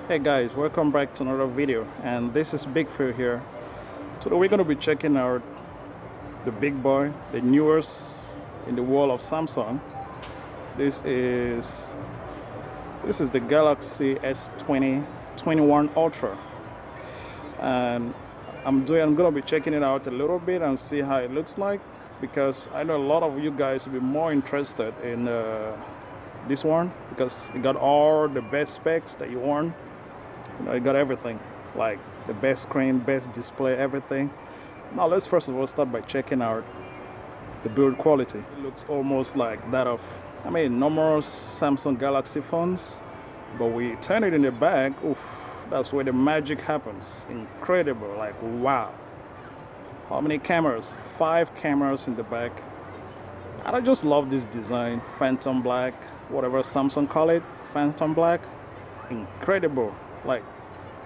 Hey guys, welcome back to another video, and this is Big Phil here. Today we're going to be checking out the big boy, the newest in the world of Samsung. This is the Galaxy S21 Ultra, and I'm going to be checking it out a little bit and see how it looks like, because I know a lot of you guys will be more interested in this one because it got all the best specs that you want. You know, it got everything, like the best screen, best display, everything. Now let's first of all start by checking out the build quality. It looks almost like that of, normal Samsung Galaxy phones, but we turn it in the back, oof, that's where the magic happens. Incredible, like wow. How many cameras? 5 cameras in the back. And I just love this design, phantom black, whatever Samsung call it, phantom black. Incredible. Like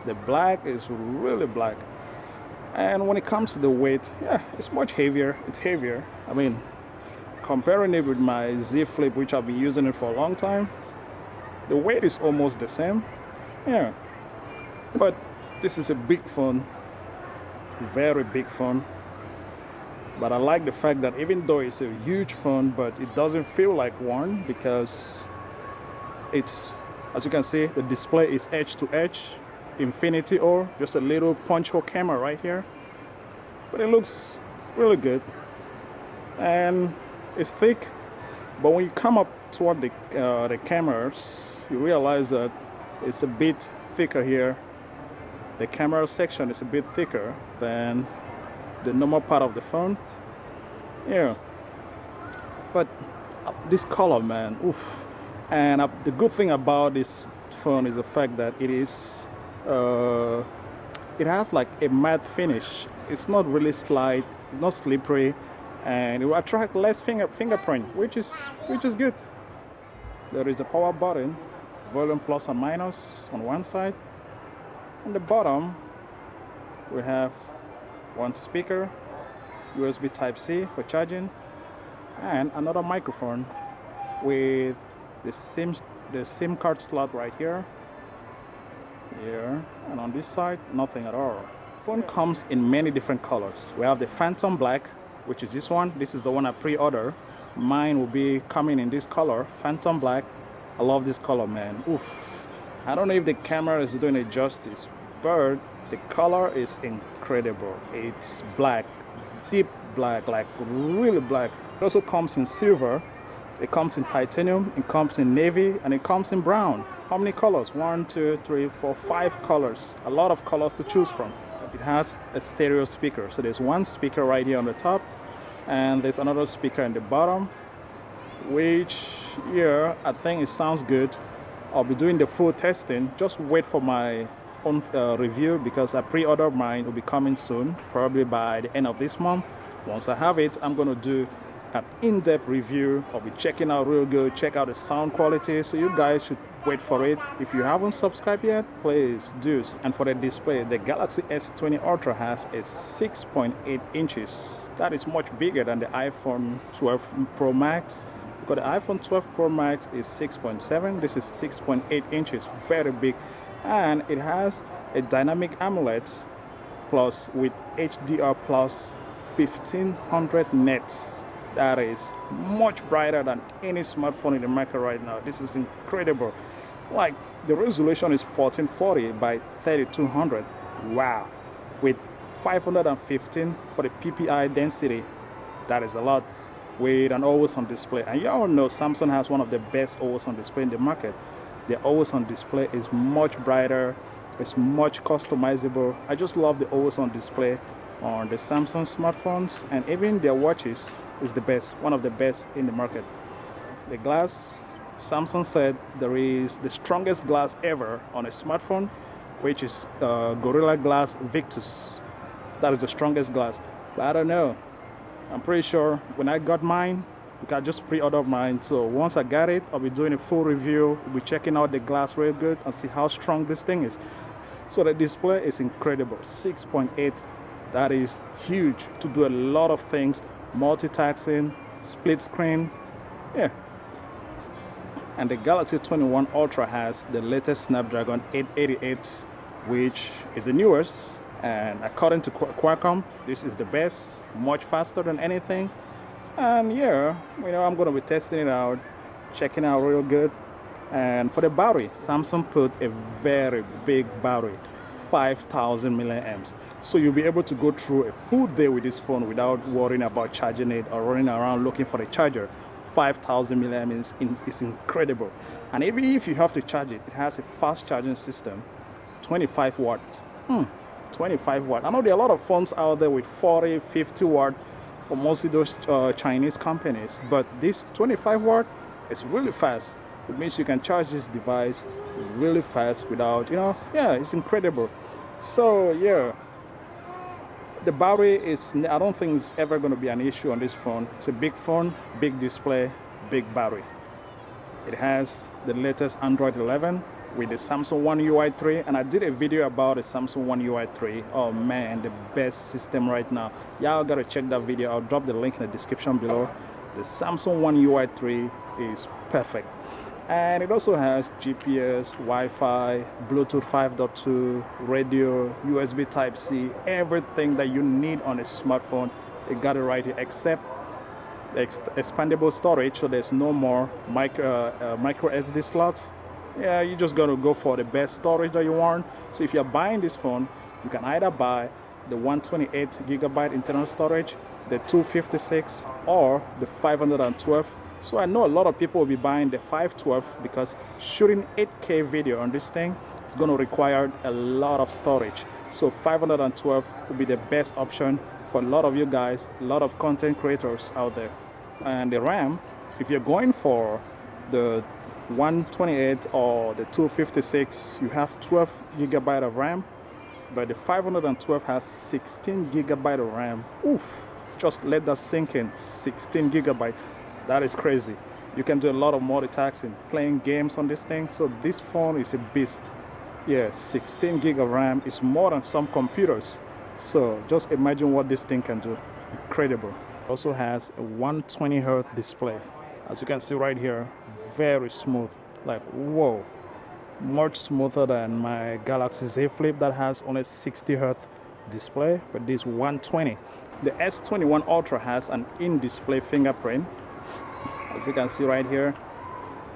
the black is really black, and when it comes to the weight, yeah, it's much heavier. It's heavier. Comparing it with my Z Flip, which I've been using it for a long time, the weight is almost the same. Yeah, but this is a big phone, very big phone. But I like the fact that even though it's a huge phone, but it doesn't feel like one, because it's, as you can see, the display is edge to edge, infinity, or just a little punch hole camera right here. But it looks really good, and it's thick. But when you come up toward the cameras, you realize that it's a bit thicker here. The camera section is a bit thicker than the normal part of the phone. Yeah, but this color, man, oof. And the good thing about this phone is the fact that it has like a matte finish. It's not really slide, not slippery, and it will attract less fingerprint, which is good. There is a power button, volume plus and minus on one side. On the bottom, we have one speaker, USB Type-C for charging, and another microphone with the SIM card slot right here, and on this side, nothing at all. Phone comes in many different colors. We have the phantom black, which is this one. This is the one I pre-order. Mine will be coming in this color, phantom black. I love this color, man. Oof. I don't know if the camera is doing it justice, but the color is incredible. It's black, deep black, like really black. It also comes in silver. It comes in titanium, it comes in navy, and it comes in brown. How many colors? 1, 2, 3, 4, 5 colors. A lot of colors to choose from. It has a stereo speaker. So there's one speaker right here on the top, and there's another speaker in the bottom, which here, I think it sounds good. I'll be doing the full testing. Just wait for my own review, because I pre-ordered mine. It will be coming soon, probably by the end of this month. Once I have it, I'm going to do an in-depth review. I'll be checking out real good, check out the sound quality, so you guys should wait for it. If you haven't subscribed yet, please do. And for the display, the Galaxy S20 Ultra has a 6.8 inches. That is much bigger than the iPhone 12 Pro Max, because the iPhone 12 Pro Max is 6.7. This is 6.8 inches, very big. And it has a dynamic AMOLED plus with HDR plus 1500 nits. That is much brighter than any smartphone in the market right now. This is incredible. Like, the resolution is 1440 by 3200. Wow. With 515 for the PPI density. That is a lot. With an always on display. And you all know Samsung has one of the best always on display in the market. The always on display is much brighter. It's much customizable. I just love the always on display on the Samsung smartphones, and even their watches is the best, one of the best in the market. The glass, Samsung said there is the strongest glass ever on a smartphone, which is Gorilla Glass Victus. That is the strongest glass. But I don't know. I'm pretty sure when I got mine, because I just pre-ordered mine, so once I got it, I'll be doing a full review. We'll be checking out the glass real good and see how strong this thing is. So the display is incredible, 6.8. That is huge to do a lot of things, multitasking, split screen. Yeah, And the Galaxy S21 Ultra has the latest Snapdragon 888, which is the newest. And according to Qualcomm, this is the best, much faster than anything. And yeah, I'm going to be testing it out, checking out real good. And for the battery, Samsung put a very big battery, 5,000 milliamps. So you'll be able to go through a full day with this phone without worrying about charging it or running around looking for a charger. 5,000 milliamps is incredible. And even if you have to charge it, it has a fast charging system, 25 watt. 25 watt. I know there are a lot of phones out there with 40, 50 watt for most of those Chinese companies, but this 25 watt is really fast. It means you can charge this device really fast without, yeah, it's incredible. So yeah, the battery is, I don't think it's ever going to be an issue on this phone. It's a big phone, big display, big battery. It has the latest Android 11 with the Samsung One UI 3, and I did a video about the Samsung One UI 3. Oh man, the best system right now. Y'all gotta check that video. I'll drop the link in the description below. The Samsung One UI 3 is perfect. And it also has GPS, Wi-Fi, Bluetooth 5.2, radio, USB Type-C, everything that you need on a smartphone. It got it right here, except the expandable storage, so there's no more micro SD slots. Yeah, you just gotta go for the best storage that you want. So if you're buying this phone, you can either buy the 128 gigabyte internal storage, the 256, or the 512. So I know a lot of people will be buying the 512 because shooting 8K video on this thing is going to require a lot of storage. So 512 will be the best option for a lot of you guys, a lot of content creators out there. And the RAM, if you're going for the 128 or the 256, you have 12 gigabyte of RAM, but the 512 has 16 gigabyte of RAM. Oof, just let that sink in. 16 gigabyte. That is crazy. You can do a lot of multitasking, playing games on this thing. So this phone is a beast. Yeah, 16 gig of RAM is more than some computers. So just imagine what this thing can do. Incredible. It also has a 120 Hz display. As you can see right here, very smooth. Like, whoa. Much smoother than my Galaxy Z Flip that has only 60 Hz display, but this 120. The S21 Ultra has an in-display fingerprint. As you can see right here,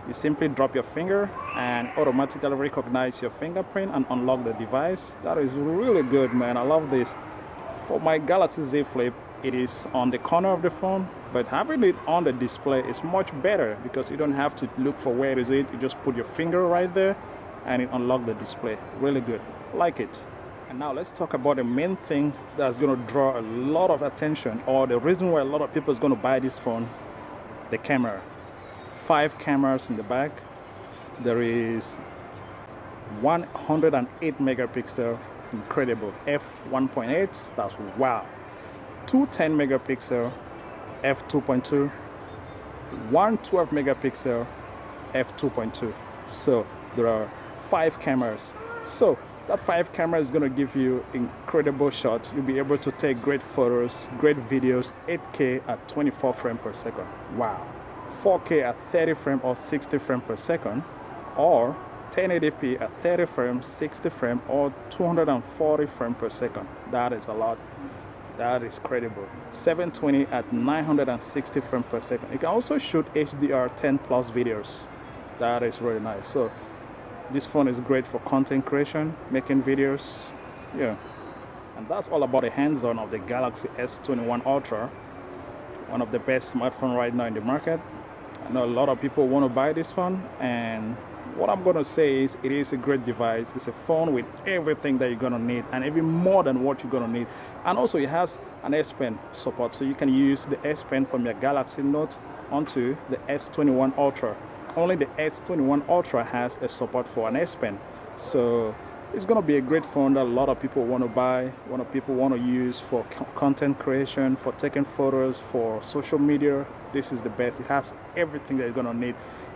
you simply drop your finger and automatically recognize your fingerprint and unlock the device. That is really good, man. I love this. For my Galaxy Z Flip, it is on the corner of the phone, but having it on the display is much better because you don't have to look for where is it. You just put your finger right there and it unlocks the display. Really good. Like it. And now let's talk about the main thing that's going to draw a lot of attention, or the reason why a lot of people is going to buy this phone. The camera. 5 cameras in the back. There is 108 megapixel, incredible, f1.8, that's wow. 210 megapixel, f2.2, 112 megapixel, f2.2. So there are 5 cameras. So that 5 camera is going to give you incredible shots. You'll be able to take great photos, great videos, 8K at 24 frames per second. Wow. 4K at 30 frames or 60 frames per second, or 1080p at 30 frames, 60 frames, or 240 frames per second. That is a lot. That is credible. 720 at 960 frames per second. You can also shoot HDR 10 plus videos. That is really nice. So this phone is great for content creation, making videos. Yeah. And that's all about the hands-on of the Galaxy S21 Ultra. One of the best smartphones right now in the market. I know a lot of people want to buy this phone, and what I'm going to say is it is a great device. It's a phone with everything that you're going to need, and even more than what you're going to need. And also it has an S Pen support, so you can use the S Pen from your Galaxy Note onto the S21 Ultra. Only the S21 Ultra has a support for an S Pen. So it's going to be a great phone that a lot of people want to buy, a lot of people want to use for content creation, for taking photos, for social media. This is the best. It has everything that you're going to need.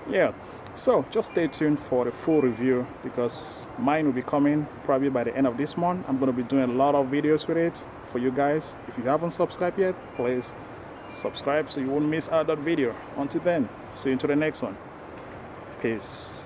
Yeah, so just stay tuned for the full review, because mine will be coming probably by the end of this month. I'm going to be doing a lot of videos with it for you guys. If you haven't subscribed yet, please subscribe so you won't miss out that video. Until then, see you into the next one. Peace. Peace.